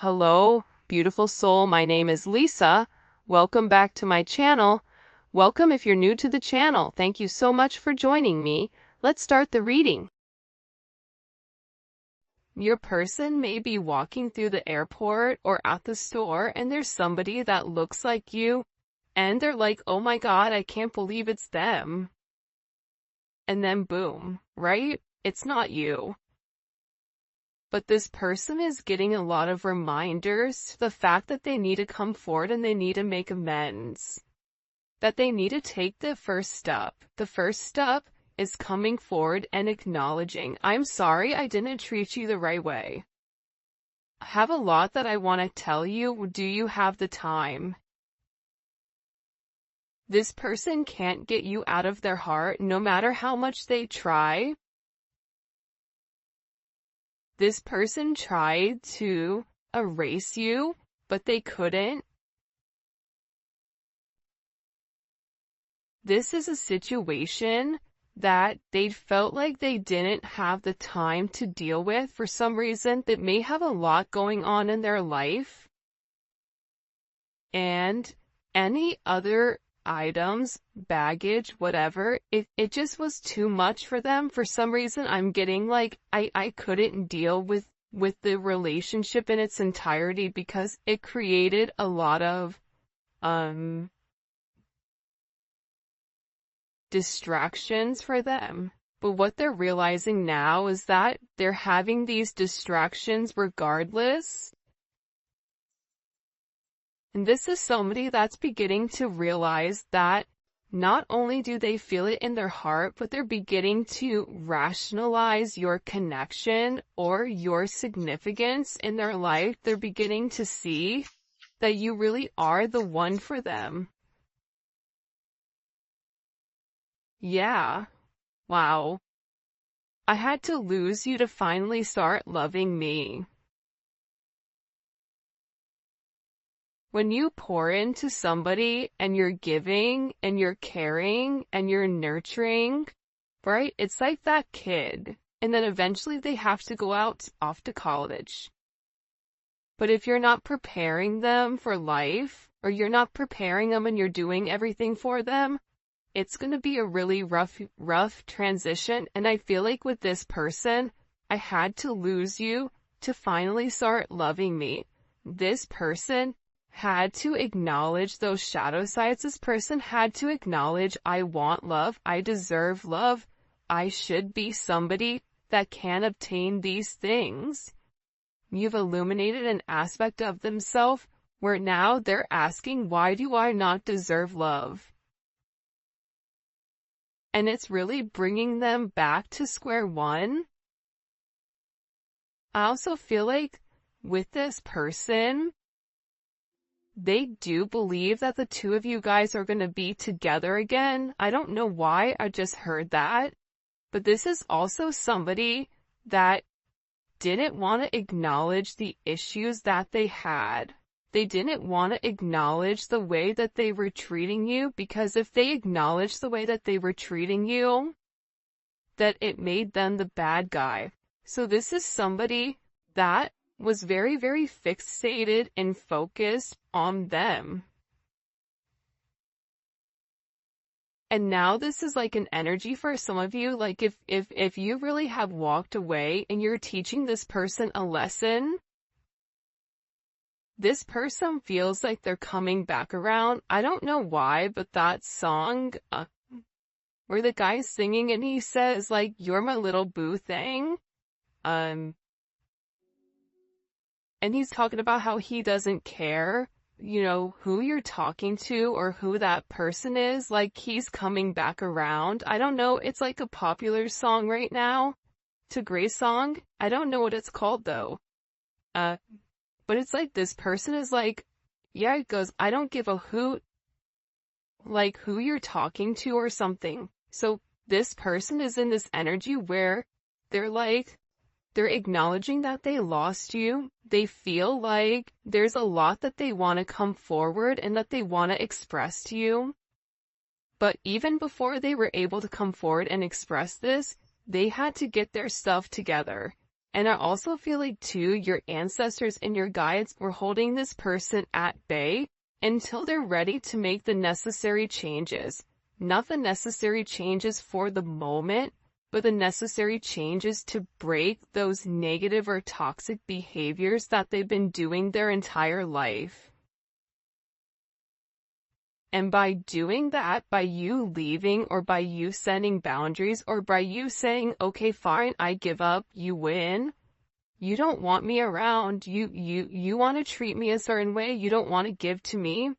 Hello, beautiful soul. My name is Lisa. Welcome back to my channel. Welcome if you're new to the channel. Thank you so much for joining me. Let's start the reading. Your person may be walking through the airport or at the store and there's somebody that looks like you and they're like, oh my God, I can't believe it's them. And then boom, right? It's not you. But this person is getting a lot of reminders to the fact that they need to come forward and they need to make amends. That they need to take the first step. The first step is coming forward and acknowledging, I'm sorry I didn't treat you the right way. I have a lot that I want to tell you. Do you have the time? This person can't get you out of their heart no matter how much they try. This person tried to erase you, but they couldn't. This is a situation that they felt like they didn't have the time to deal with for some reason. That may have a lot going on in their life. And any other items, baggage, whatever, it just was too much for them. For some reason, I'm getting like, I couldn't deal with the relationship in its entirety because it created a lot of, distractions for them. But what they're realizing now is that they're having these distractions regardless. And this is somebody that's beginning to realize that not only do they feel it in their heart, but they're beginning to rationalize your connection or your significance in their life. They're beginning to see that you really are the one for them. Yeah. Wow. I had to lose you to finally start loving me. When you pour into somebody and you're giving and you're caring and you're nurturing, right? It's like that kid. And then eventually they have to go out off to college. But if you're not preparing them for life, or you're not preparing them and you're doing everything for them, it's going to be a really rough transition. And I feel like with this person, I had to lose you to finally start loving me. This person had to acknowledge those shadow sides. This person had to acknowledge, I want love, I deserve love, I should be somebody that can obtain these things. You've illuminated an aspect of themselves where now they're asking, why do I not deserve love? And it's really bringing them back to square one. I also feel like with this person, they do believe that the two of you guys are going to be together again. I don't know why, I just heard that. But this is also somebody that didn't want to acknowledge the issues that they had. They didn't want to acknowledge the way that they were treating you, because if they acknowledged the way that they were treating you, that it made them the bad guy. So this is somebody that was very, very fixated and focused on them. And now this is like an energy for some of you, like if you really have walked away and you're teaching this person a lesson, this person feels like they're coming back around. I don't know why, but that song, where the guy's singing and he says like, you're my little boo thing, and he's talking about how he doesn't care, you know, who you're talking to or who that person is. Like, he's coming back around. I don't know. It's like a popular song right now. It's a great song. I don't know what it's called though. But it's like this person is like, yeah, it goes, I don't give a hoot, like who you're talking to or something. So this person is in this energy where they're like, they're acknowledging that they lost you. They feel like there's a lot that they want to come forward and that they want to express to you. But even before they were able to come forward and express this, they had to get their stuff together. And I also feel like too, your ancestors and your guides were holding this person at bay until they're ready to make the necessary changes. Not the necessary changes for the moment, but the necessary changes to break those negative or toxic behaviors that they've been doing their entire life. And by doing that, by you leaving, or by you setting boundaries, or by you saying, okay, fine, I give up, you win. You don't want me around. You want to treat me a certain way. You don't want to give to me.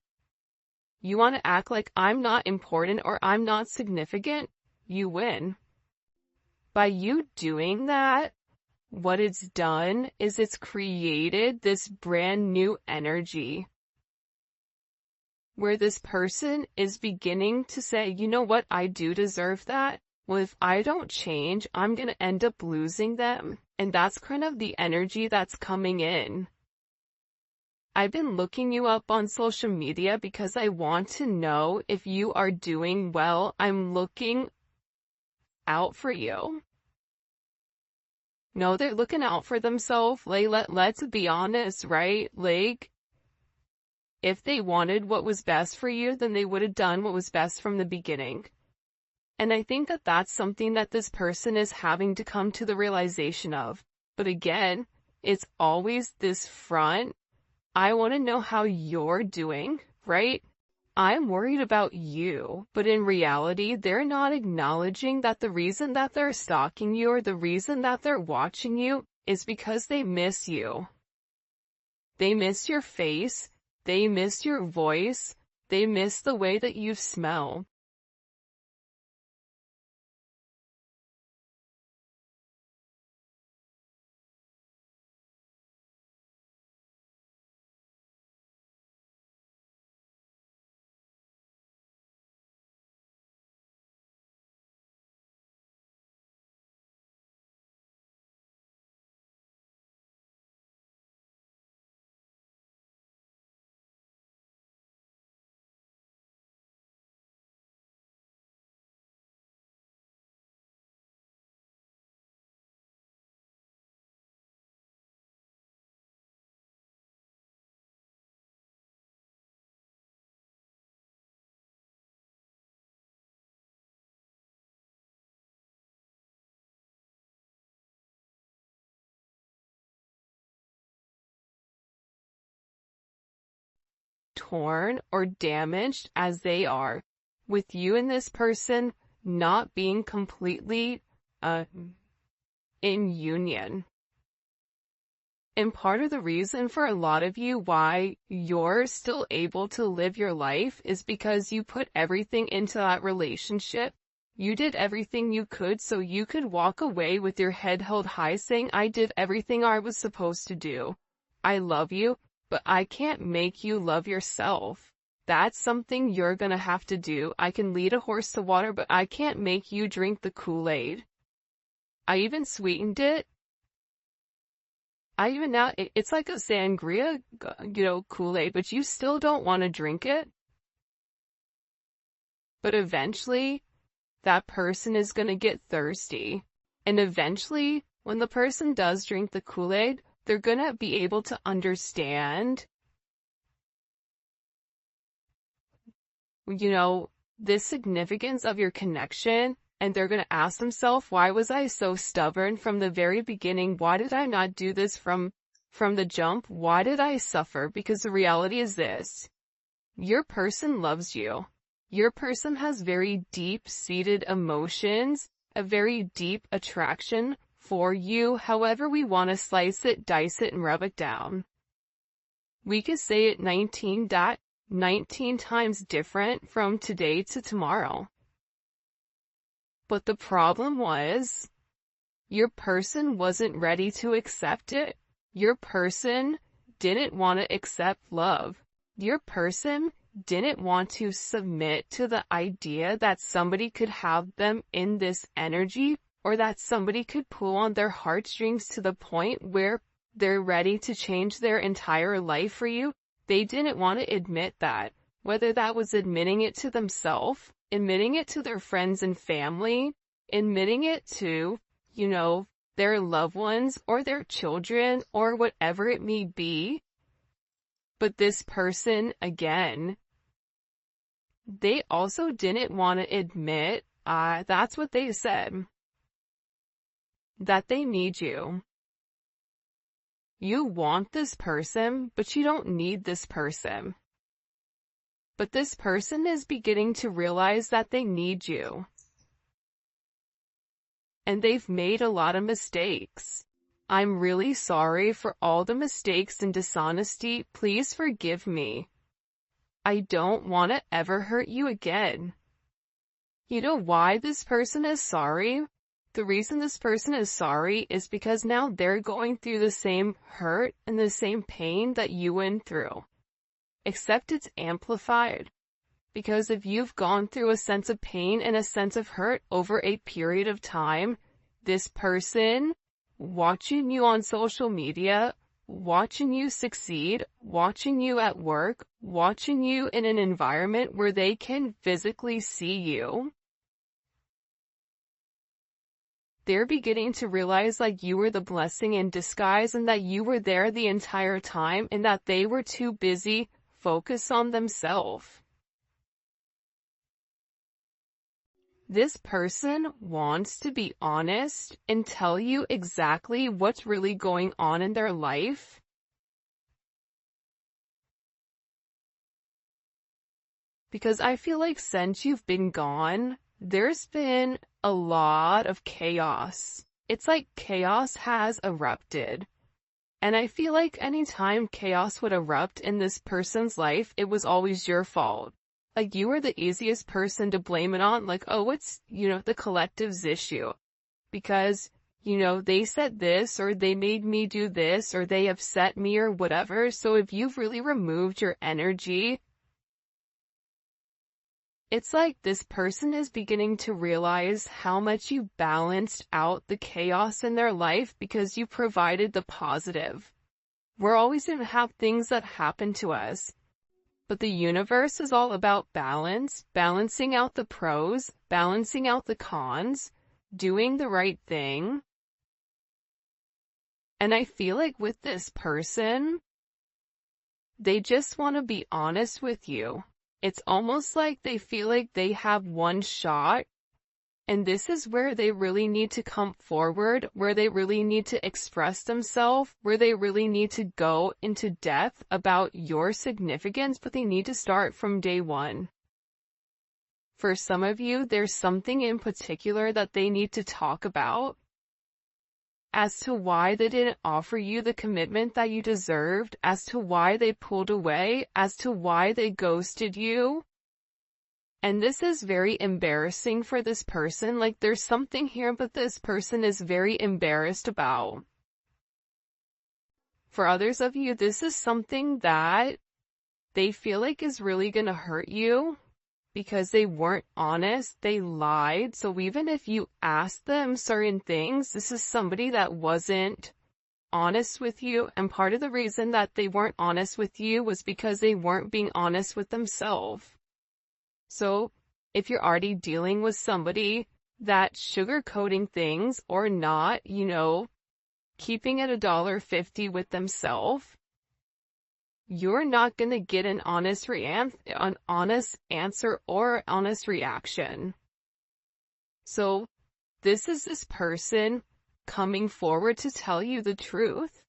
You want to act like I'm not important or I'm not significant. You win. By you doing that, what it's done is it's created this brand new energy where this person is beginning to say, you know what, I do deserve that. Well, if I don't change, I'm going to end up losing them. And that's kind of the energy that's coming in. I've been looking you up on social media because I want to know if you are doing well. I'm looking out for you. No, they're looking out for themselves. Like, let's be honest, right? Like, if they wanted what was best for you, then they would have done what was best from the beginning. And I think that that's something that this person is having to come to the realization of. But again, it's always this front. I want to know how you're doing, right? I'm worried about you, but in reality, they're not acknowledging that the reason that they're stalking you or the reason that they're watching you is because they miss you. They miss your face. They miss your voice. They miss the way that you smell. Torn or damaged as they are, with you and this person not being completely in union. And part of the reason for a lot of you why you're still able to live your life is because you put everything into that relationship. You did everything you could so you could walk away with your head held high saying, I did everything I was supposed to do. I love you, but I can't make you love yourself. That's something you're gonna have to do. I can lead a horse to water, but I can't make you drink the Kool-Aid. I even sweetened it. It's like a sangria, Kool-Aid, but you still don't want to drink it. But eventually, that person is going to get thirsty. And eventually, when the person does drink the Kool-Aid, they're going to be able to understand, the significance of your connection. And they're going to ask themselves, why was I so stubborn from the very beginning? Why did I not do this from the jump? Why did I suffer? Because the reality is this. Your person loves you. Your person has very deep-seated emotions, a very deep attraction for you, however we want to slice it, dice it, and rub it down. We could say it 19 times different from today to tomorrow. But the problem was, your person wasn't ready to accept it. Your person didn't want to accept love. Your person didn't want to submit to the idea that somebody could have them in this energy, or that somebody could pull on their heartstrings to the point where they're ready to change their entire life for you. They didn't want to admit that, whether that was admitting it to themselves, admitting it to their friends and family, admitting it to, their loved ones or their children or whatever it may be. But this person, again, they also didn't want to admit, that's what they said, that they need you. You want this person, but you don't need this person. But this person is beginning to realize that they need you. And they've made a lot of mistakes. I'm really sorry for all the mistakes and dishonesty. Please forgive me. I don't want to ever hurt you again. You know why this person is sorry? The reason this person is sorry is because now they're going through the same hurt and the same pain that you went through. Except it's amplified. Because if you've gone through a sense of pain and a sense of hurt over a period of time, this person, watching you on social media, watching you succeed, watching you at work, watching you in an environment where they can physically see you, they're beginning to realize like you were the blessing in disguise and that you were there the entire time and that they were too busy focused on themselves. This person wants to be honest and tell you exactly what's really going on in their life. Because I feel like since you've been gone, there's been a lot of chaos. It's like chaos has erupted. And I feel like anytime chaos would erupt in this person's life, it was always your fault. Like you were the easiest person to blame it on, like, oh, it's, the collective's issue. Because, they said this, or they made me do this, or they upset me, or whatever. So if you've really removed your energy, it's like this person is beginning to realize how much you balanced out the chaos in their life because you provided the positive. We're always going to have things that happen to us. But the universe is all about balance, balancing out the pros, balancing out the cons, doing the right thing. And I feel like with this person, they just want to be honest with you. It's almost like they feel like they have one shot, and this is where they really need to come forward, where they really need to express themselves, where they really need to go into depth about your significance, but they need to start from day one. For some of you, there's something in particular that they need to talk about as to why they didn't offer you the commitment that you deserved, as to why they pulled away, as to why they ghosted you. And this is very embarrassing for this person. Like there's something here, but this person is very embarrassed about. For others of you, this is something that they feel like is really gonna hurt you because they weren't honest, they lied. So even if you asked them certain things, this is somebody that wasn't honest with you. And part of the reason that they weren't honest with you was because they weren't being honest with themselves. So, if you're already dealing with somebody that's sugarcoating things or not, keeping it $1.50 with themselves, you're not going to get an honest answer or honest reaction. So, this is this person coming forward to tell you the truth.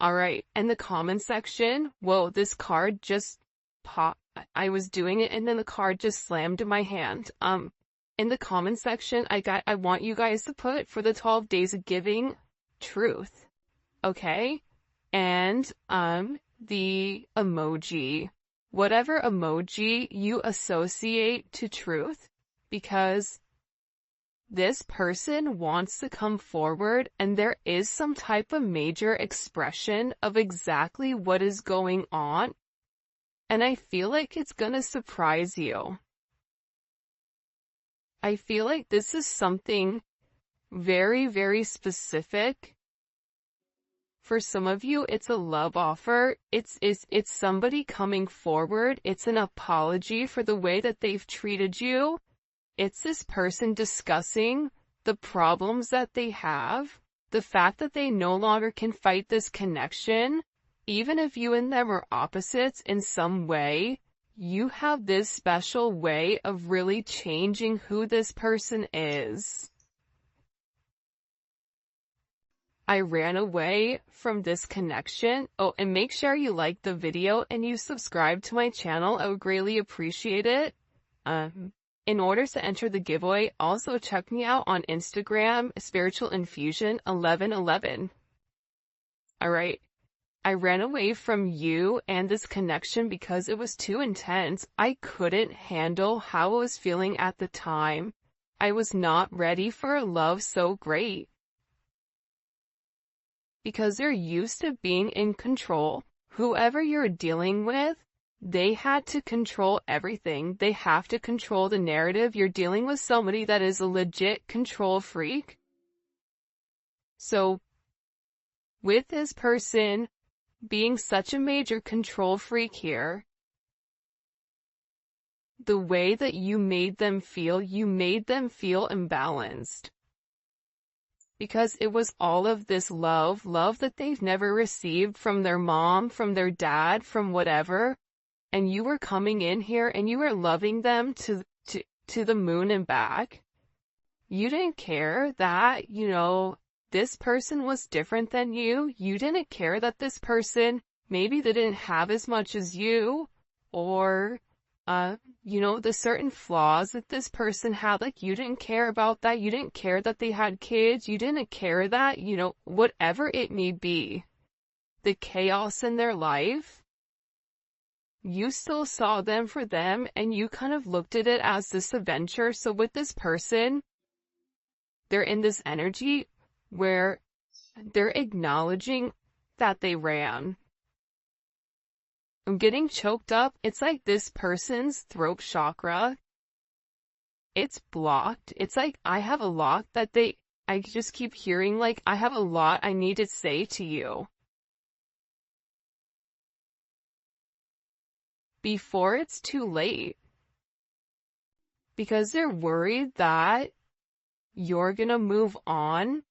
Alright, in the comment section, whoa, this card just popped. I was doing it and then the card just slammed in my hand. In the comment section, I want you guys to put for the 12 days of giving truth. Okay? And, the emoji. Whatever emoji you associate to truth, because this person wants to come forward and there is some type of major expression of exactly what is going on. And I feel like it's gonna surprise you. I feel like this is something very, very specific. For some of you, it's a love offer. It's somebody coming forward. It's an apology for the way that they've treated you. It's this person discussing the problems that they have. the fact that they no longer can fight this connection, even if you and them are opposites in some way, you have this special way of really changing who this person is. I ran away from this connection. Oh, and make sure you like the video and you subscribe to my channel. I would greatly appreciate it. In order to enter the giveaway, also check me out on Instagram, Spiritual Infusion 1111. Alright. I ran away from you and this connection because it was too intense. I couldn't handle how I was feeling at the time. I was not ready for a love so great. Because they're used to being in control. Whoever you're dealing with, they had to control everything. They have to control the narrative. You're dealing with somebody that is a legit control freak. So, with this person being such a major control freak here, the way that you made them feel imbalanced. Because it was all of this love that they've never received from their mom, from their dad, from whatever. And you were coming in here and you were loving them to the moon and back. You didn't care that, this person was different than you. You didn't care that this person, maybe they didn't have as much as you, or, the certain flaws that this person had, like, you didn't care about that. You didn't care that they had kids. You didn't care that, whatever it may be, the chaos in their life, you still saw them for them, and you kind of looked at it as this adventure. So with this person, they're in this energy where they're acknowledging that they ran. I'm getting choked up. It's like this person's throat chakra, it's blocked. It's like I have a lot that I just keep hearing, like, I have a lot I need to say to you before it's too late. Because they're worried that you're gonna move on.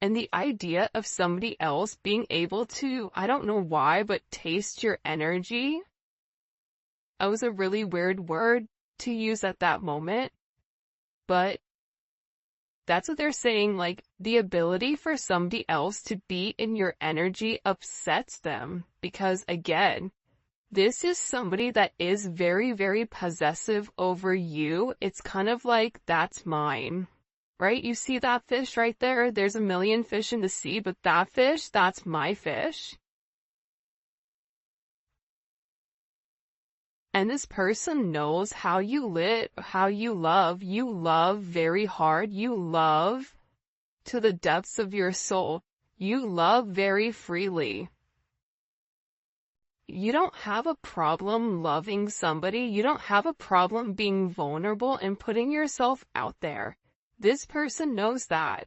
And the idea of somebody else being able to, I don't know why, but taste your energy. That was a really weird word to use at that moment. But that's what they're saying, like, the ability for somebody else to be in your energy upsets them. Because again, this is somebody that is very, very possessive over you. It's kind of like, that's mine. Right? You see that fish right there? There's a million fish in the sea, but that fish, that's my fish. And this person knows how you how you love. You love very hard. You love to the depths of your soul. You love very freely. You don't have a problem loving somebody. You don't have a problem being vulnerable and putting yourself out there. This person knows that.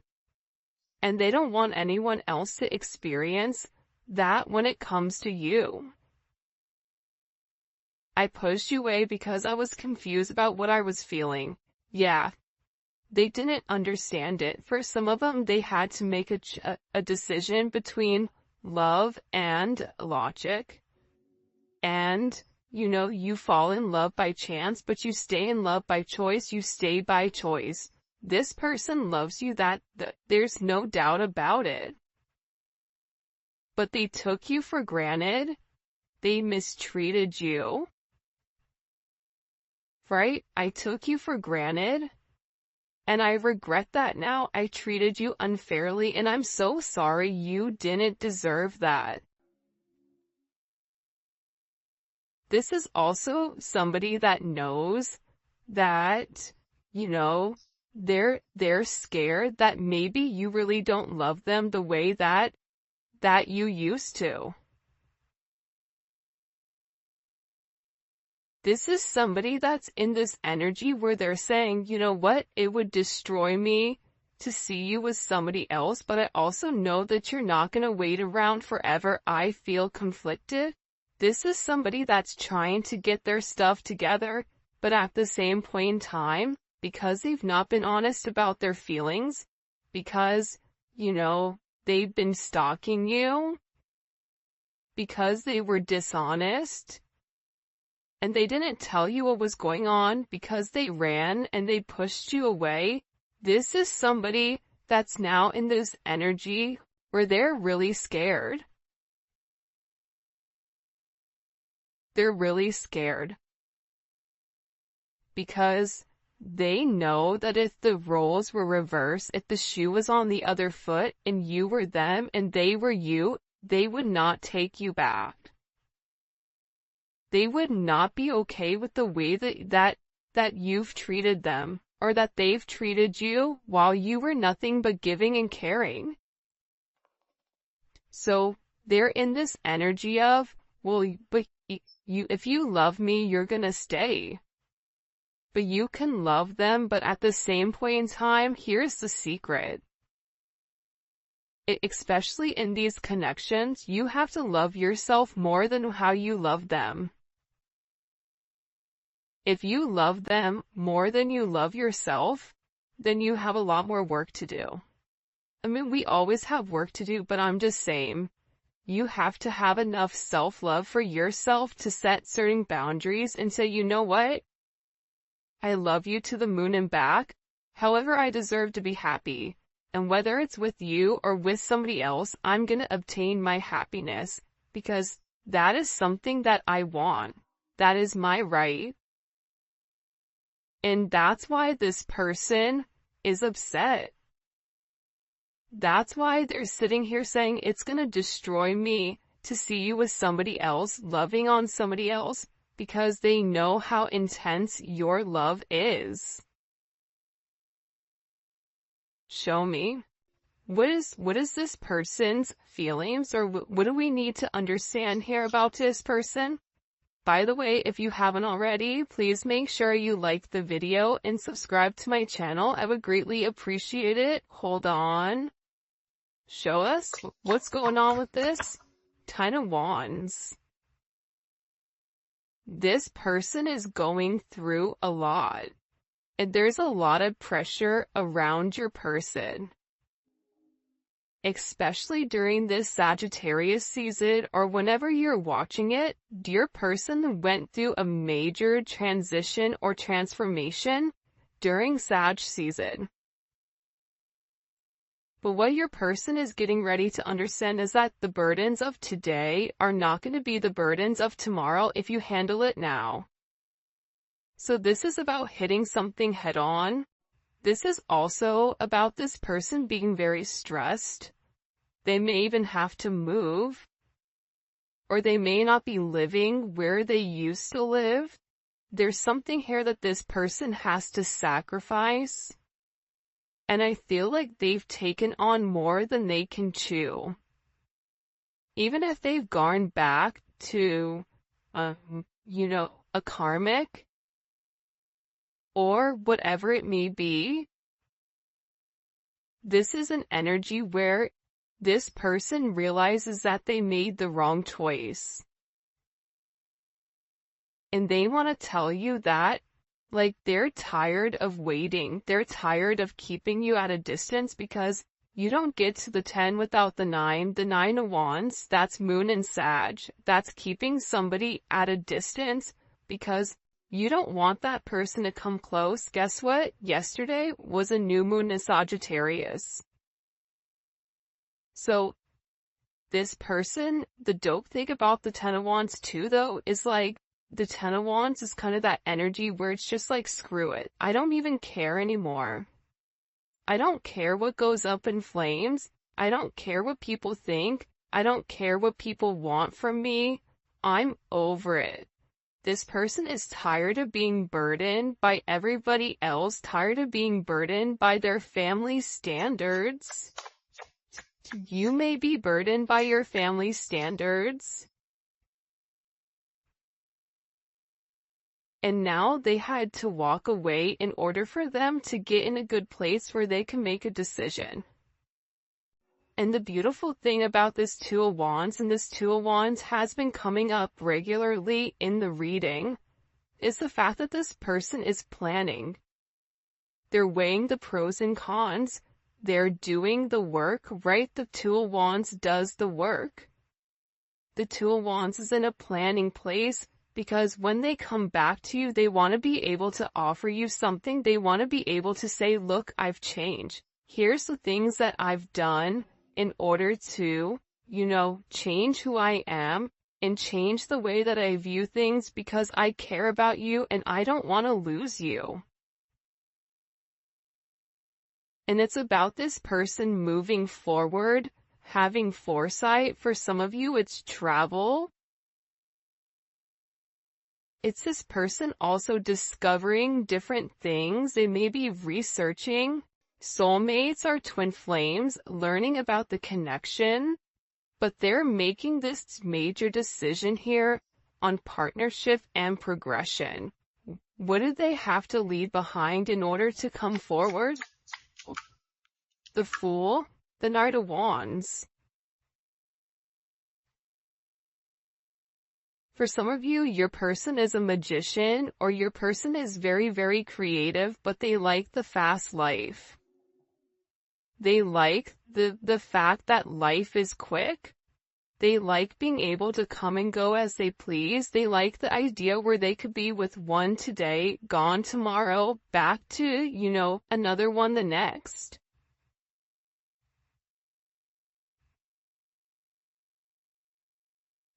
And they don't want anyone else to experience that when it comes to you. I pushed you away because I was confused about what I was feeling. Yeah. They didn't understand it. For some of them, they had to make a decision between love and logic. And, you fall in love by chance, but you stay in love by choice. You stay by choice. This person loves you, there's no doubt about it. But they took you for granted. They mistreated you. Right? I took you for granted. And I regret that now. I treated you unfairly, and I'm so sorry. You didn't deserve that. This is also somebody that knows that, they're scared that maybe you really don't love them the way that you used to. This is somebody that's in this energy where they're saying, you know what, it would destroy me to see you with somebody else, but I also know that you're not going to wait around forever. I feel conflicted. This is somebody that's trying to get their stuff together, but at the same point in time, because they've not been honest about their feelings, because, they've been stalking you because they were dishonest and they didn't tell you what was going on because they ran and they pushed you away. This is somebody that's now in this energy where they're really scared. They're really scared because they know that if the roles were reversed, if the shoe was on the other foot and you were them and they were you, they would not take you back. They would not be okay with the way that you've treated them or that they've treated you while you were nothing but giving and caring. So they're in this energy of, well, but if you love me, you're gonna stay. But you can love them, but at the same point in time, here's the secret. Especially in these connections, you have to love yourself more than how you love them. If you love them more than you love yourself, then you have a lot more work to do. I mean, we always have work to do, but I'm just saying, you have to have enough self-love for yourself to set certain boundaries and say, you know what? I love you to the moon and back. However, I deserve to be happy. And whether it's with you or with somebody else, I'm going to obtain my happiness because that is something that I want. That is my right. And that's why this person is upset. That's why they're sitting here saying it's going to destroy me to see you with somebody else, loving on somebody else, because they know how intense your love is. Show me. What is this person's feelings, or what do we need to understand here about this person? By the way, if you haven't already, please make sure you like the video and subscribe to my channel. I would greatly appreciate it. Hold on. Show us what's going on with this. 10 of Wands. This person is going through a lot. And there's a lot of pressure around your person. Especially during this Sagittarius season or whenever you're watching it, your person went through a major transition or transformation during Sag season. But what your person is getting ready to understand is that the burdens of today are not going to be the burdens of tomorrow if you handle it now. So this is about hitting something head on. This is also about this person being very stressed. They may even have to move, or they may not be living where they used to live. There's something here that this person has to sacrifice. And I feel like they've taken on more than they can chew. Even if they've gone back to, a karmic, or whatever it may be, this is an energy where this person realizes that they made the wrong choice. And they want to tell you that, like, they're tired of waiting. They're tired of keeping you at a distance because you don't get to the 10 without the 9. The 9 of Wands, that's Moon and Sag. That's keeping somebody at a distance because you don't want that person to come close. Guess what? Yesterday was a new moon in Sagittarius. So this person, the dope thing about the 10 of Wands too, though, is like the 10 of Wands is kind of that energy where it's just like, screw it. I don't even care anymore. I don't care what goes up in flames. I don't care what people think. I don't care what people want from me. I'm over it. This person is tired of being burdened by everybody else, tired of being burdened by their family standards. You may be burdened by your family standards. And now they had to walk away in order for them to get in a good place where they can make a decision. And the beautiful thing about this 2 of Wands, and this 2 of Wands has been coming up regularly in the reading, is the fact that this person is planning. They're weighing the pros and cons. they're doing the work, right? The Two of Wands does the work. The Two of Wands is in a planning place because when they come back to you, they want to be able to offer you something. They want to be able to say, look, I've changed. Here's the things that I've done in order to, change who I am and change the way that I view things because I care about you and I don't want to lose you. And it's about this person moving forward, having foresight. For some of you, it's travel. It's this person also discovering different things. They may be researching. Soulmates are twin flames, learning about the connection. But they're making this major decision here on partnership and progression. What do they have to leave behind in order to come forward? The Fool, the Knight of Wands. For some of you, your person is a magician, or your person is very, very creative, but they like the fast life. They like the fact that life is quick. They like being able to come and go as they please. They like the idea where they could be with one today, gone tomorrow, back to, another one the next.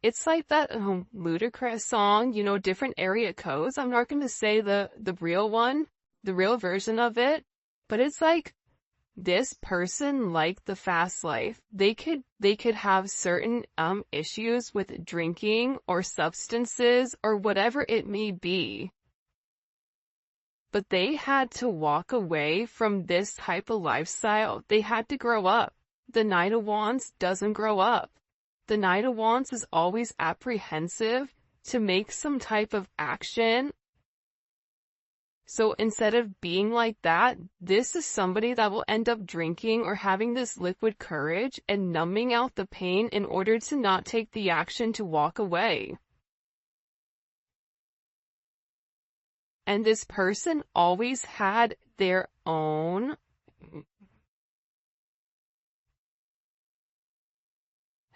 It's like that ludicrous song, different area codes. I'm not going to say the real one, the real version of it, but it's like this person liked the fast life. They could have certain issues with drinking or substances or whatever it may be. But they had to walk away from this type of lifestyle. They had to grow up. The Knight of Wands doesn't grow up. The Knight of Wands is always apprehensive to make some type of action. So instead of being like that, this is somebody that will end up drinking or having this liquid courage and numbing out the pain in order to not take the action to walk away. And this person always had their own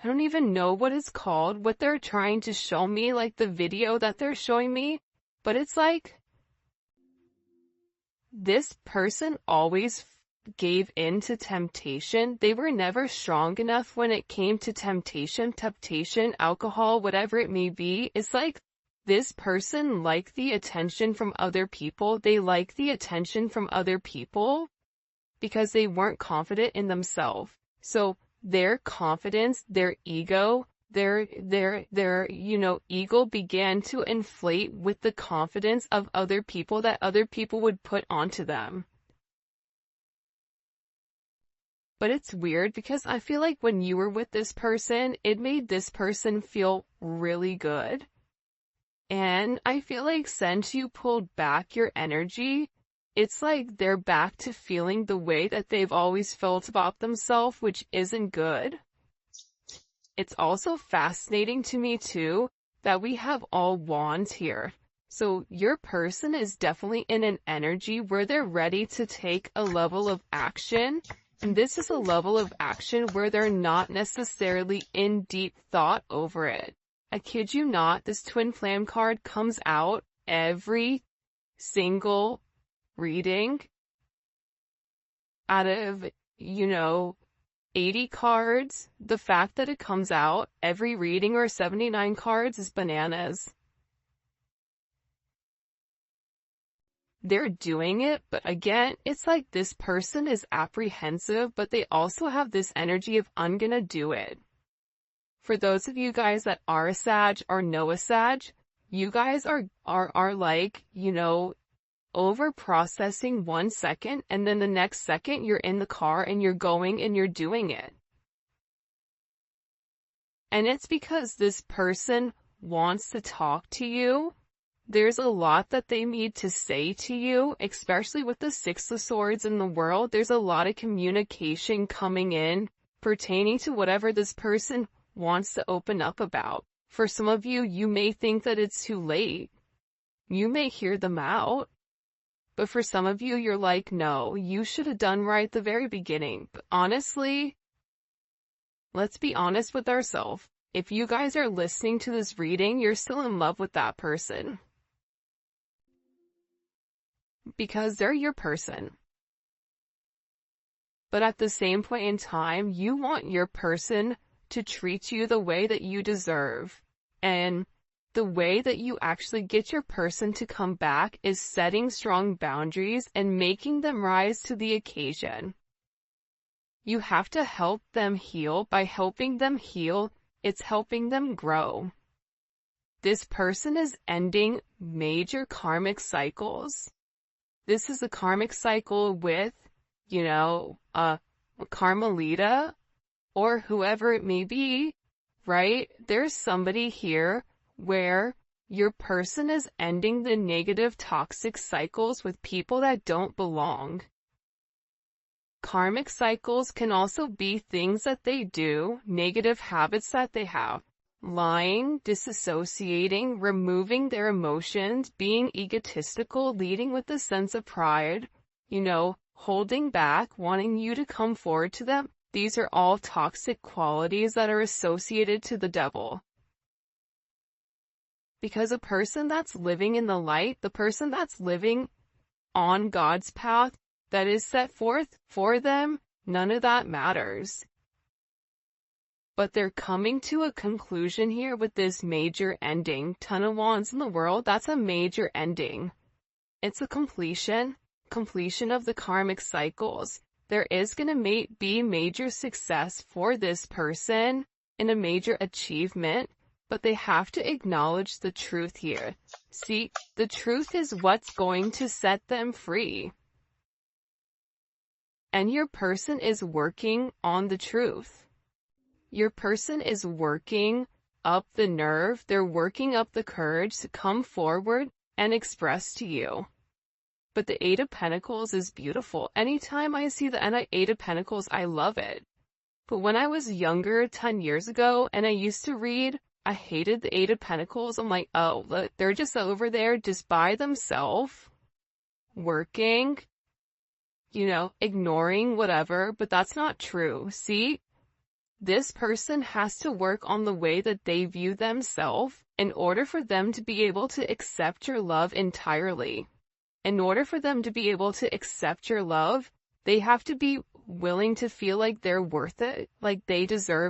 I don't even know what it's called, what they're trying to show me, like the video that they're showing me, but it's like this person always gave in to temptation. They were never strong enough when it came to temptation, alcohol, whatever it may be. It's like this person liked the attention from other people. They like the attention from other people because they weren't confident in themselves. So their confidence, their ego, their ego began to inflate with the confidence of other people that other people would put onto them. But it's weird because I feel like when you were with this person, it made this person feel really good. And I feel like since you pulled back your energy, it's like they're back to feeling the way that they've always felt about themselves, which isn't good. It's also fascinating to me too that we have all wands here. So your person is definitely in an energy where they're ready to take a level of action. And this is a level of action where they're not necessarily in deep thought over it. I kid you not, this twin flame card comes out every single reading out of 80 cards. The fact that it comes out every reading or 79 cards is bananas. They're doing it, but again, it's like this person is apprehensive, but they also have this energy of I'm gonna do it. For those of you guys that are a Sag or know a Sag, you guys are like, over processing 1 second, and then the next second you're in the car and you're going and you're doing it. And it's because this person wants to talk to you. There's a lot that they need to say to you, especially with the Six of Swords in the world. There's a lot of communication coming in pertaining to whatever this person wants to open up about. For some of you, you may think that it's too late. You may hear them out. But for some of you, you're like, no, you should have done right at the very beginning. But honestly, let's be honest with ourselves. If you guys are listening to this reading, you're still in love with that person. Because they're your person. But at the same point in time, you want your person to treat you the way that you deserve. And the way that you actually get your person to come back is setting strong boundaries and making them rise to the occasion. You have to help them heal. By helping them heal, it's helping them grow. This person is ending major karmic cycles. This is a karmic cycle with, Carmelita or whoever it may be, right? There's somebody here where your person is ending the negative toxic cycles with people that don't belong. Karmic cycles can also be things that they do, negative habits that they have. Lying, disassociating, removing their emotions, being egotistical, leading with a sense of pride, holding back, wanting you to come forward to them. These are all toxic qualities that are associated to the devil. Because a person that's living in the light, the person that's living on God's path that is set forth for them, none of that matters. But they're coming to a conclusion here with this major ending. Ton of Wands in the world, that's a major ending. It's a completion of the karmic cycles. There is going to be major success for this person and a major achievement, but they have to acknowledge the truth here. See, the truth is what's going to set them free. And your person is working on the truth. Your person is working up the nerve. They're working up the courage to come forward and express to you. But the Eight of Pentacles is beautiful. Anytime I see the Eight of Pentacles, I love it. But when I was younger, 10 years ago, and I used to read, I hated the Eight of Pentacles. I'm like, oh, look, they're just over there just by themselves, working, ignoring whatever. But that's not true. See, this person has to work on the way that they view themselves in order for them to be able to accept your love entirely. In order for them to be able to accept your love, they have to be willing to feel like they're worth it, like they deserve